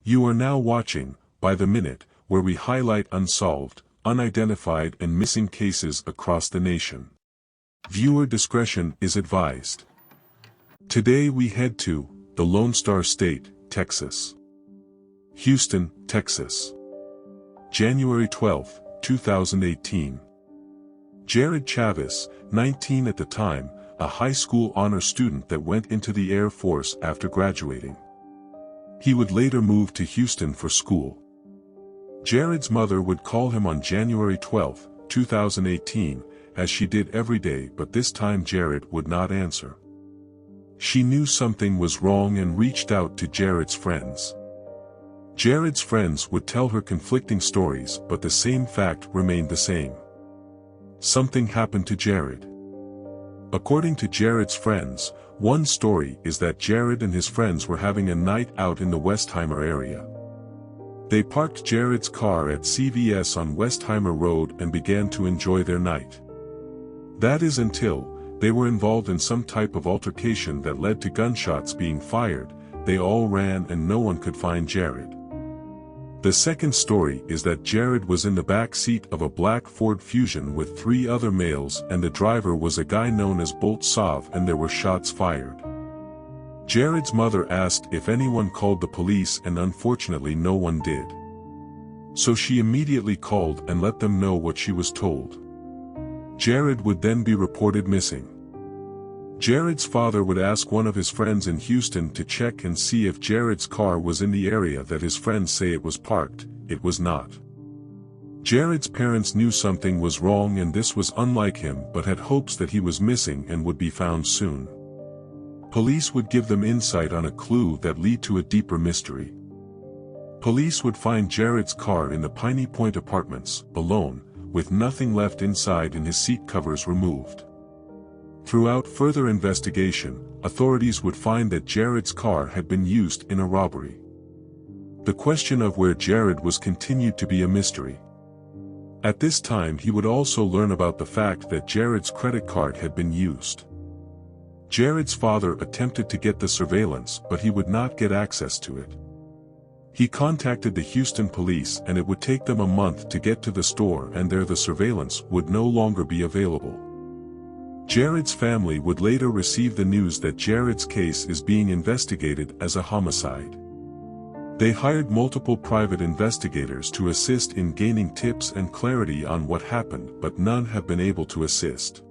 You are now watching, By the Minute, where we highlight unsolved, unidentified and missing cases across the nation. Viewer discretion is advised. Today we head to, the Lone Star State, Texas. Houston, Texas. January 12, 2018. Jared Chavis, 19 at the time, a high school honor student that went into the Air Force after graduating. He would later move to Houston for school. Jared's mother would call him on January 12, 2018, as she did every day, but this time Jared would not answer. She knew something was wrong and reached out to Jared's friends. Jared's friends would tell her conflicting stories, but the same fact remained the same. Something happened to Jared. According to Jared's friends, one story is that Jared and his friends were having a night out in the Westheimer area. They parked Jared's car at CVS on Westheimer Road and began to enjoy their night. That is until they were involved in some type of altercation that led to gunshots being fired. They all ran and no one could find Jared. The second story is that Jared was in the back seat of a black Ford Fusion with 3 other males and the driver was a guy known as Bolt Sov and there were shots fired. Jared's mother asked if anyone called the police and unfortunately no one did. So she immediately called and let them know what she was told. Jared would then be reported missing. Jared's father would ask one of his friends in Houston to check and see if Jared's car was in the area that his friends say it was parked. It was not. Jared's parents knew something was wrong and this was unlike him, but had hopes that he was missing and would be found soon. Police would give them insight on a clue that lead to a deeper mystery. Police would find Jared's car in the Piney Point Apartments, alone, with nothing left inside and his seat covers removed. Throughout further investigation, authorities would find that Jared's car had been used in a robbery. The question of where Jared was continued to be a mystery. At this time he would also learn about the fact that Jared's credit card had been used. Jared's father attempted to get the surveillance, but he would not get access to it. He contacted the Houston police and it would take them a month to get to the store and there the surveillance would no longer be available. Jared's family would later receive the news that Jared's case is being investigated as a homicide. They hired multiple private investigators to assist in gaining tips and clarity on what happened, but none have been able to assist.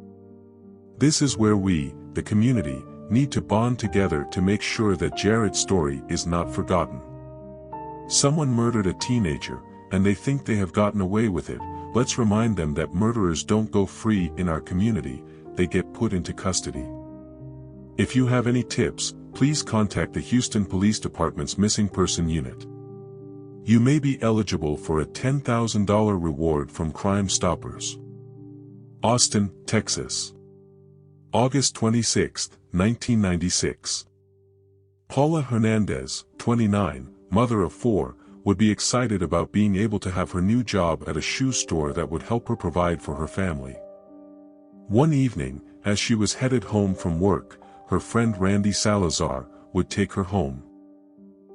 This is where we, the community, need to bond together to make sure that Jared's story is not forgotten. Someone murdered a teenager, and they think they have gotten away with it. Let's remind them that murderers don't go free in our community, they get put into custody. If you have any tips, please contact the Houston Police Department's Missing Person Unit. You may be eligible for a $10,000 reward from Crime Stoppers. Austin, Texas. August 26, 1996. Paula Hernandez, 29, mother of 4, would be excited about being able to have her new job at a shoe store that would help her provide for her family. One evening, as she was headed home from work, her friend Randy Salazar would take her home.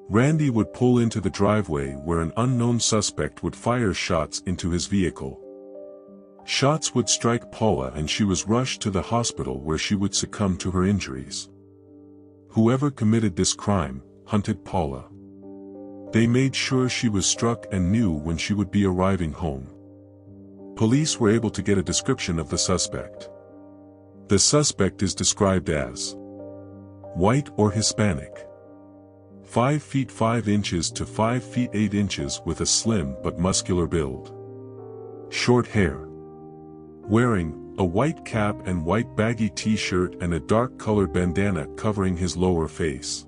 Randy would pull into the driveway where an unknown suspect would fire shots into his vehicle. Shots would strike Paula and she was rushed to the hospital where she would succumb to her injuries. Whoever committed this crime hunted Paula. They made sure she was struck and knew when she would be arriving home. Police were able to get a description of the suspect. The suspect is described as white or Hispanic, 5 feet 5 inches to 5 feet 8 inches with a slim but muscular build, short hair, wearing a white cap and white baggy t-shirt and a dark-colored bandana covering his lower face.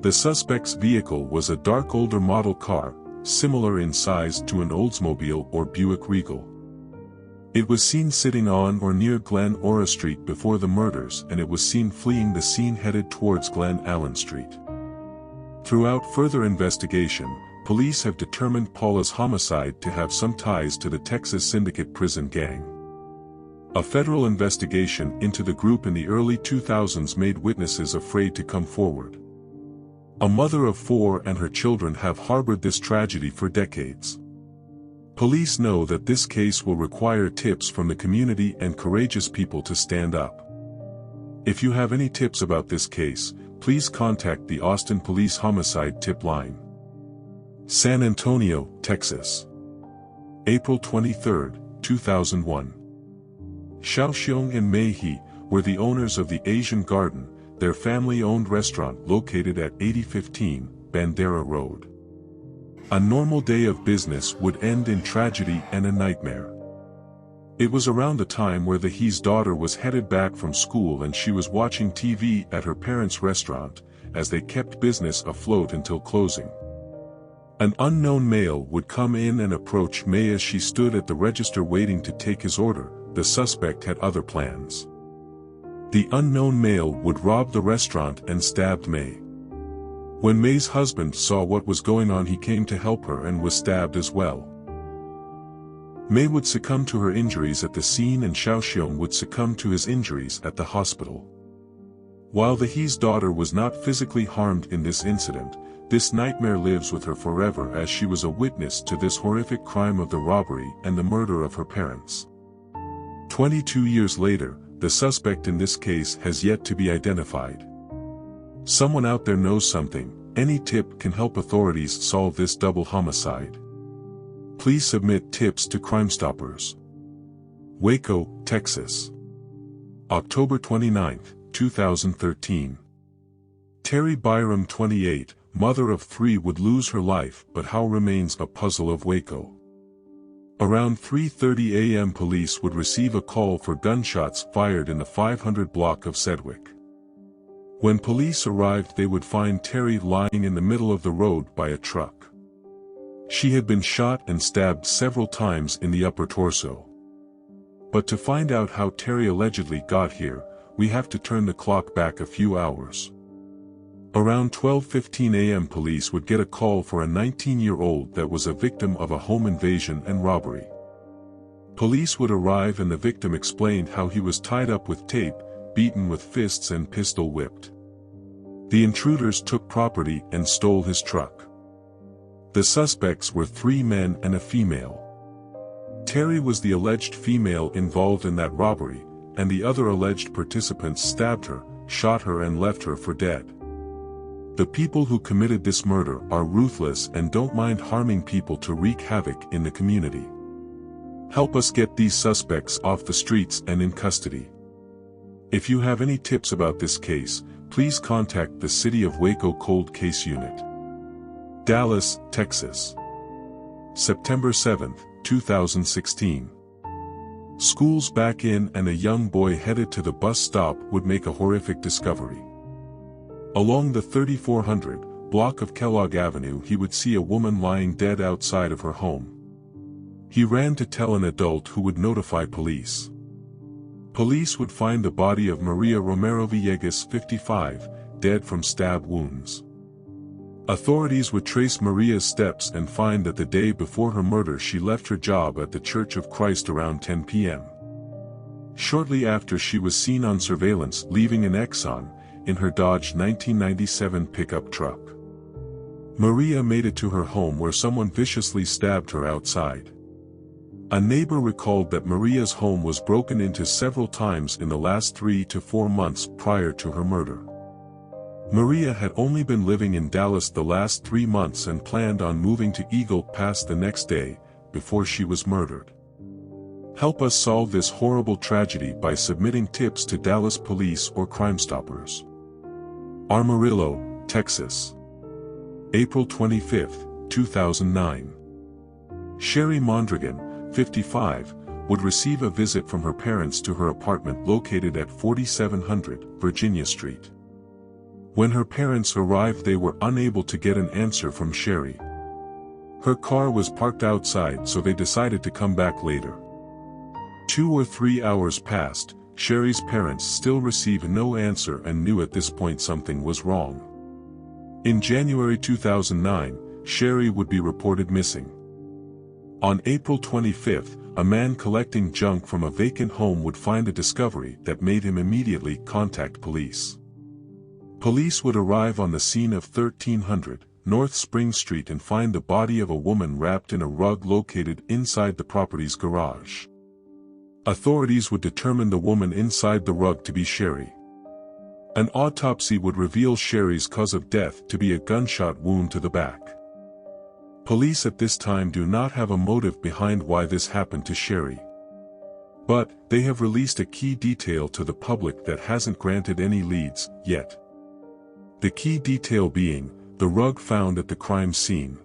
The suspect's vehicle was a dark older model car, similar in size to an Oldsmobile or Buick Regal. It was seen sitting on or near Glen Ora Street before the murders and it was seen fleeing the scene headed towards Glen Allen Street. Throughout further investigation, police have determined Paula's homicide to have some ties to the Texas Syndicate prison gang. A federal investigation into the group in the early 2000s made witnesses afraid to come forward. A mother of 4 and her children have harbored this tragedy for decades. Police know that this case will require tips from the community and courageous people to stand up. If you have any tips about this case, please contact the Austin Police Homicide Tip Line. San Antonio, Texas. April 23, 2001. Shaoxiong and May He were the owners of the Asian Garden, their family-owned restaurant located at 8015 Bandera Road. A normal day of business would end in tragedy and a nightmare. It was around the time where the He's daughter was headed back from school and she was watching TV at her parents' restaurant, as they kept business afloat until closing. An unknown male would come in and approach May as she stood at the register waiting to take his order. The suspect had other plans. The unknown male would rob the restaurant and stabbed May. When May's husband saw what was going on, he came to help her and was stabbed as well. May would succumb to her injuries at the scene and Shaoxiong would succumb to his injuries at the hospital. While the He's daughter was not physically harmed in this incident, this nightmare lives with her forever as she was a witness to this horrific crime of the robbery and the murder of her parents. 22 years later, the suspect in this case has yet to be identified. Someone out there knows something. Any tip can help authorities solve this double homicide. Please submit tips to Crime Stoppers. Waco, Texas. October 29, 2013. Terry Byrom, 28, mother of 3, would lose her life, but how remains a puzzle of Waco. Around 3:30 a.m. police would receive a call for gunshots fired in the 500 block of Sedgwick. When police arrived, they would find Terry lying in the middle of the road by a truck. She had been shot and stabbed several times in the upper torso. But to find out how Terry allegedly got here, we have to turn the clock back a few hours. Around 12:15 a.m. police would get a call for a 19-year-old that was a victim of a home invasion and robbery. Police would arrive and the victim explained how he was tied up with tape, beaten with fists and pistol whipped. The intruders took property and stole his truck. The suspects were 3 men and a female. Terry was the alleged female involved in that robbery, and the other alleged participants stabbed her, shot her and left her for dead. The people who committed this murder are ruthless and don't mind harming people to wreak havoc in the community. Help us get these suspects off the streets and in custody. If you have any tips about this case, please contact the City of Waco Cold Case Unit. Dallas, Texas. September 7, 2016. Schools back in and a young boy headed to the bus stop would make a horrific discovery. Along the 3400 block of Kellogg Avenue, he would see a woman lying dead outside of her home. He ran to tell an adult who would notify police. Police would find the body of Maria Romero Villegas, 55, dead from stab wounds. Authorities would trace Maria's steps and find that the day before her murder she left her job at the Church of Christ around 10 p.m. Shortly after, she was seen on surveillance leaving an Exxon in her Dodge 1997 pickup truck. Maria made it to her home where someone viciously stabbed her outside. A neighbor recalled that Maria's home was broken into several times in the last 3 to 4 months prior to her murder. Maria had only been living in Dallas the last 3 months and planned on moving to Eagle Pass the next day, before she was murdered. Help us solve this horrible tragedy by submitting tips to Dallas Police or Crime Stoppers. Amarillo, Texas. April 25, 2009. Sherry Mandrian, 55, would receive a visit from her parents to her apartment located at 4700 Virginia Street. When her parents arrived, they were unable to get an answer from Sherry. Her car was parked outside, so they decided to come back later. 2 or 3 hours passed. Sherry's parents still received no answer and knew at this point something was wrong. In January 2009, Sherry would be reported missing. On April 25, a man collecting junk from a vacant home would find a discovery that made him immediately contact police. Police would arrive on the scene of 1300 North Spring Street and find the body of a woman wrapped in a rug located inside the property's garage. Authorities would determine the woman inside the rug to be Sherry. An autopsy would reveal Sherry's cause of death to be a gunshot wound to the back. Police at this time do not have a motive behind why this happened to Sherry. But, they have released a key detail to the public that hasn't granted any leads, yet. The key detail being, the rug found at the crime scene.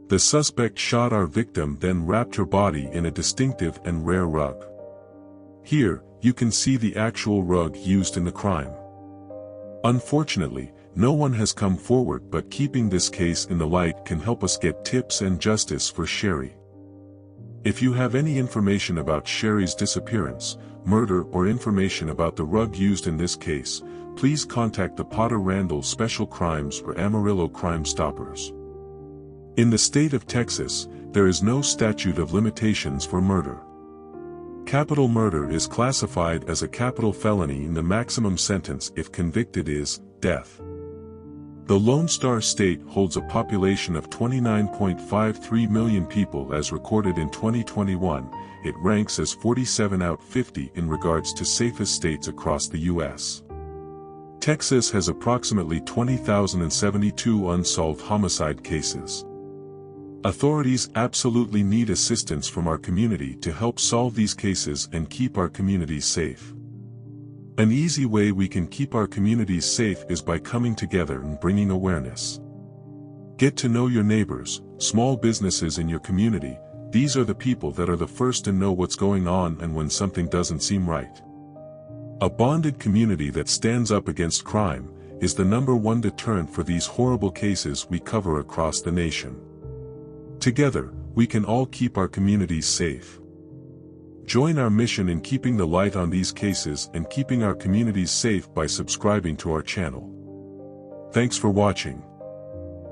The suspect shot our victim then wrapped her body in a distinctive and rare rug. Here, you can see the actual rug used in the crime. Unfortunately, no one has come forward, but keeping this case in the light can help us get tips and justice for Sherry. If you have any information about Sherry's disappearance, murder or information about the rug used in this case, please contact the Potter Randall Special Crimes or Amarillo Crime Stoppers. In the state of Texas, there is no statute of limitations for murder. Capital murder is classified as a capital felony and the maximum sentence if convicted is death. The Lone Star State holds a population of 29.53 million people as recorded in 2021. It ranks as 47 out of 50 in regards to safest states across the U.S. Texas has approximately 20,072 unsolved homicide cases. Authorities absolutely need assistance from our community to help solve these cases and keep our communities safe. An easy way we can keep our communities safe is by coming together and bringing awareness. Get to know your neighbors, small businesses in your community. These are the people that are the first to know what's going on and when something doesn't seem right. A bonded community that stands up against crime is the #1 deterrent for these horrible cases we cover across the nation. Together, we can all keep our communities safe. Join our mission in keeping the light on these cases and keeping our communities safe by subscribing to our channel. Thanks for watching.